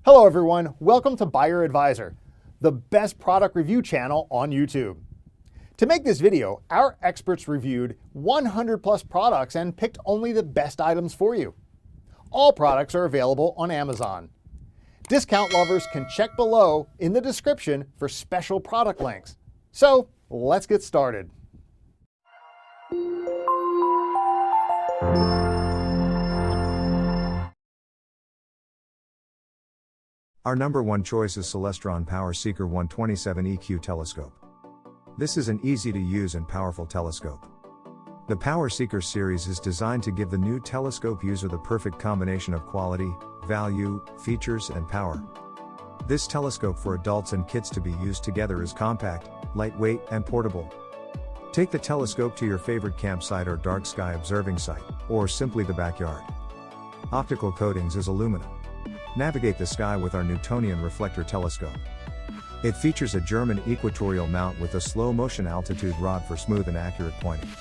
Hello everyone, welcome to Buyer Advisor, the best product review channel on YouTube. To make this video, our experts reviewed 100 plus products and picked only the best items for you. All products are available on Amazon. Discount lovers can check below in the description for special product links. So let's get started. Our number one choice is Celestron Powerseeker 127 EQ telescope. This is an easy-to-use and powerful telescope. The Powerseeker series is designed to give the new telescope user the perfect combination of quality, value, features, and power. This telescope for adults and kids to be used together is compact, lightweight, and portable. Take the telescope to your favorite campsite or dark sky observing site, or simply the backyard. Optical coatings is aluminum. Navigate the sky with our Newtonian reflector telescope. It features a German equatorial mount with a slow motion altitude rod for smooth and accurate pointing.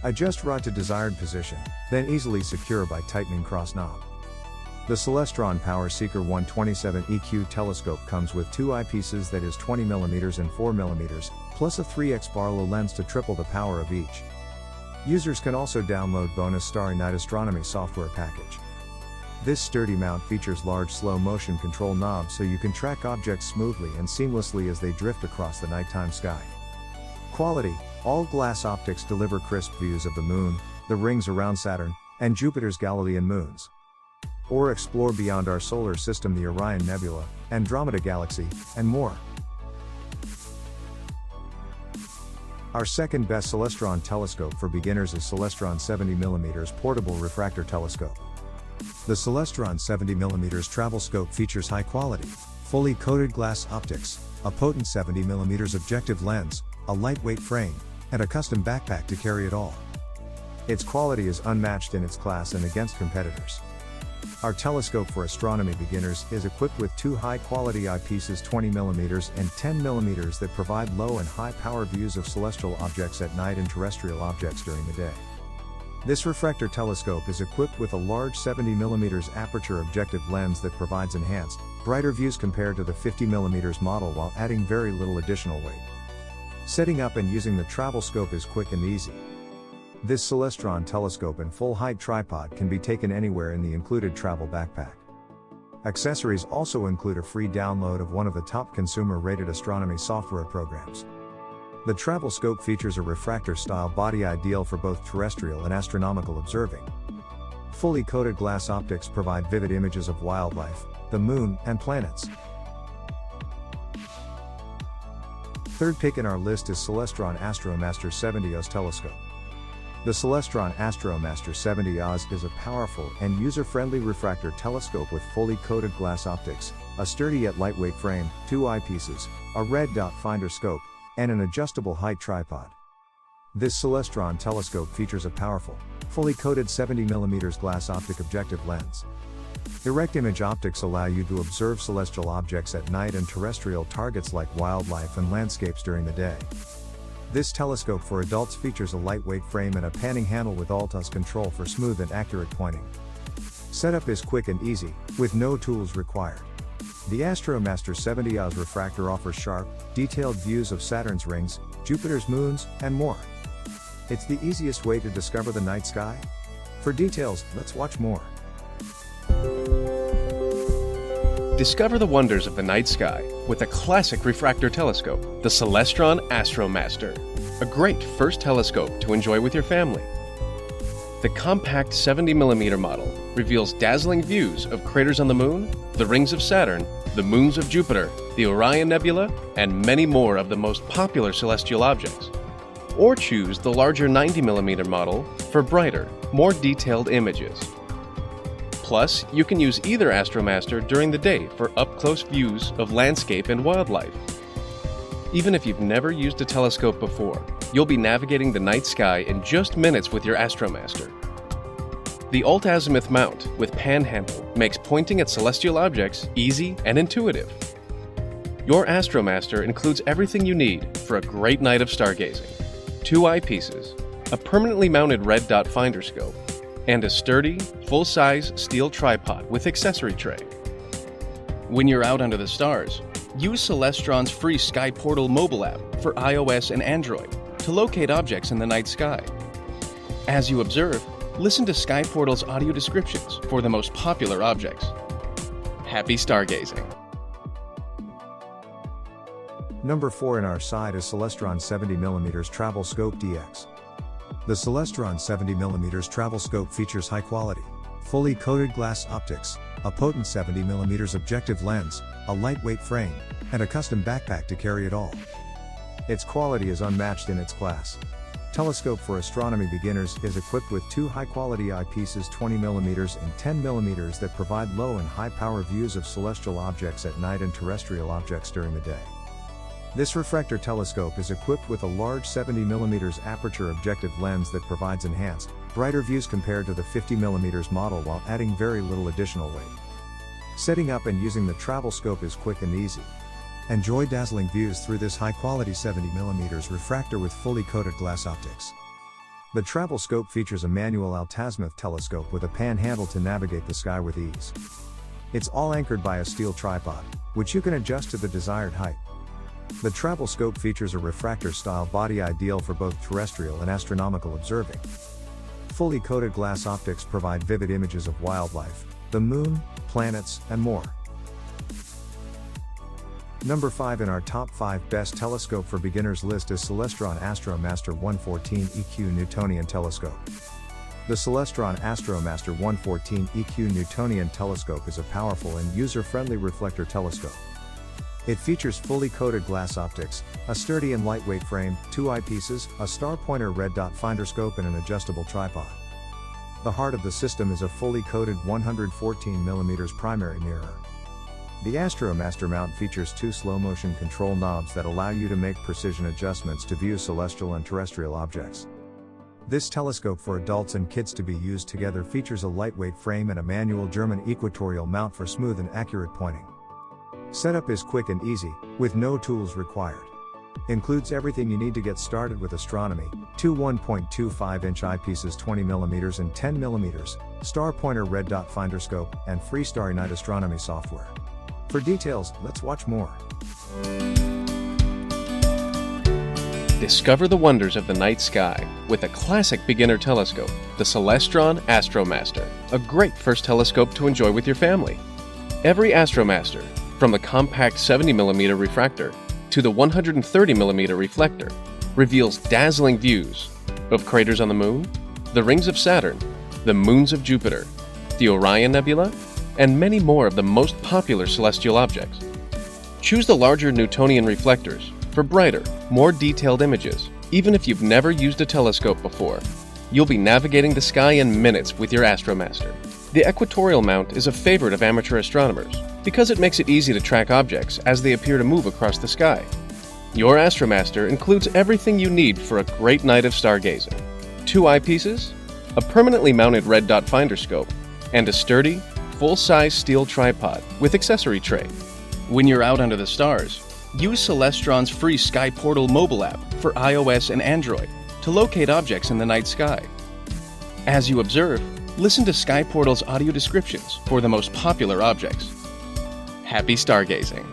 Adjust rod to desired position, then easily secure by tightening cross knob. The Celestron Powerseeker 127 EQ telescope comes with two eyepieces, that is 20mm and 4mm, plus a 3x Barlow lens to triple the power of each. Users can also download bonus Starry Night astronomy software package. This sturdy mount features large slow-motion control knobs so you can track objects smoothly and seamlessly as they drift across the nighttime sky. Quality: all glass optics deliver crisp views of the Moon, the rings around Saturn, and Jupiter's Galilean moons. Or explore beyond our solar system the Orion Nebula, Andromeda Galaxy, and more. Our second best Celestron telescope for beginners is Celestron 70mm Portable Refractor Telescope. The Celestron 70mm travel scope features high-quality, fully coated glass optics, a potent 70mm objective lens, a lightweight frame, and a custom backpack to carry it all. Its quality is unmatched in its class and against competitors. Our telescope for astronomy beginners is equipped with two high-quality eyepieces, 20mm and 10mm, that provide low and high-power views of celestial objects at night and terrestrial objects during the day. This refractor telescope is equipped with a large 70mm aperture objective lens that provides enhanced, brighter views compared to the 50mm model while adding very little additional weight. Setting up and using the travel scope is quick and easy. This Celestron telescope and full-height tripod can be taken anywhere in the included travel backpack. Accessories also include a free download of one of the top consumer-rated astronomy software programs. The travel scope features a refractor-style body ideal for both terrestrial and astronomical observing. Fully coated glass optics provide vivid images of wildlife, the Moon, and planets. Third pick in our list is Celestron Astromaster 70 Oz telescope. The Celestron Astromaster 70 Oz is a powerful and user-friendly refractor telescope with fully coated glass optics, a sturdy yet lightweight frame, two eyepieces, a red dot finder scope, and an adjustable height tripod. This Celestron telescope features a powerful, fully coated 70mm glass optic objective lens. Direct image optics allow you to observe celestial objects at night and terrestrial targets like wildlife and landscapes during the day. This telescope for adults features a lightweight frame and a panning handle with Alt-Uz control for smooth and accurate pointing. Setup is quick and easy, with no tools required. The Astromaster 70 Oz refractor offers sharp, detailed views of Saturn's rings, Jupiter's moons, and more. It's the easiest way to discover the night sky. For details, let's watch more. Discover the wonders of the night sky with a classic refractor telescope, the Celestron Astromaster. A great first telescope to enjoy with your family. The compact 70mm model reveals dazzling views of craters on the Moon, the rings of Saturn, the moons of Jupiter, the Orion Nebula, and many more of the most popular celestial objects. Or choose the larger 90mm model for brighter, more detailed images. Plus, you can use either Astromaster during the day for up-close views of landscape and wildlife. Even if you've never used a telescope before, you'll be navigating the night sky in just minutes with your Astromaster. The alt-azimuth mount with pan handle makes pointing at celestial objects easy and intuitive. Your Astromaster includes everything you need for a great night of stargazing. Two eyepieces, a permanently mounted red dot finder scope, and a sturdy, full-size steel tripod with accessory tray. When you're out under the stars, use Celestron's free Sky Portal mobile app for iOS and Android to locate objects in the night sky. As you observe, listen to Sky Portal's audio descriptions for the most popular objects. Happy stargazing! Number 4 in our side is Celestron 70mm Travel Scope DX. The Celestron 70mm Travel Scope features high-quality, fully coated glass optics, a potent 70mm objective lens, a lightweight frame, and a custom backpack to carry it all. Its quality is unmatched in its class. Telescope for astronomy beginners is equipped with two high-quality eyepieces 20mm and 10mm that provide low and high-power views of celestial objects at night and terrestrial objects during the day. This refractor telescope is equipped with a large 70mm aperture objective lens that provides enhanced, brighter views compared to the 50mm model while adding very little additional weight. Setting up and using the travel scope is quick and easy. Enjoy dazzling views through this high-quality 70mm refractor with fully coated glass optics. The travel scope features a manual altazimuth telescope with a pan handle to navigate the sky with ease. It's all anchored by a steel tripod, which you can adjust to the desired height. The travel scope features a refractor-style body ideal for both terrestrial and astronomical observing. Fully coated glass optics provide vivid images of wildlife, the moon, planets, and more. Number 5 in our top 5 best telescope for beginners list is Celestron Astromaster 114 EQ Newtonian Telescope. The Celestron Astromaster 114 EQ Newtonian Telescope is a powerful and user-friendly reflector telescope. It features fully coated glass optics, a sturdy and lightweight frame, two eyepieces, a star pointer red dot finder scope and an adjustable tripod. The heart of the system is a fully coated 114mm primary mirror. The Astromaster mount features two slow-motion control knobs that allow you to make precision adjustments to view celestial and terrestrial objects. This telescope for adults and kids to be used together features a lightweight frame and a manual German equatorial mount for smooth and accurate pointing. Setup is quick and easy, with no tools required. Includes everything you need to get started with astronomy: two 1.25-inch eyepieces 20mm and 10mm, star pointer red dot finder scope, and free Starry Night astronomy software. For details, let's watch more. Discover the wonders of the night sky with a classic beginner telescope, the Celestron Astromaster, a great first telescope to enjoy with your family. Every Astromaster, from the compact 70mm refractor to the 130mm reflector, reveals dazzling views of craters on the Moon, the rings of Saturn, the moons of Jupiter, the Orion Nebula, and many more of the most popular celestial objects. Choose the larger Newtonian reflectors for brighter, more detailed images. Even if you've never used a telescope before, you'll be navigating the sky in minutes with your Astromaster. The equatorial mount is a favorite of amateur astronomers because it makes it easy to track objects as they appear to move across the sky. Your Astromaster includes everything you need for a great night of stargazing: two eyepieces, a permanently mounted red dot finder scope, and a sturdy, full-size steel tripod with accessory tray. When you're out under the stars, use Celestron's free Sky Portal mobile app for iOS and Android to locate objects in the night sky. As you observe, listen to Sky Portal's audio descriptions for the most popular objects. Happy stargazing!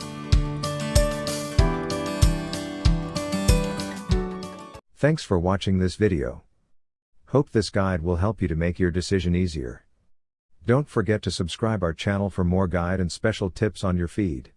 Thanks for watching this video. Hope this guide will help you to make your decision easier. Don't forget to subscribe our channel for more guide and special tips on your feed.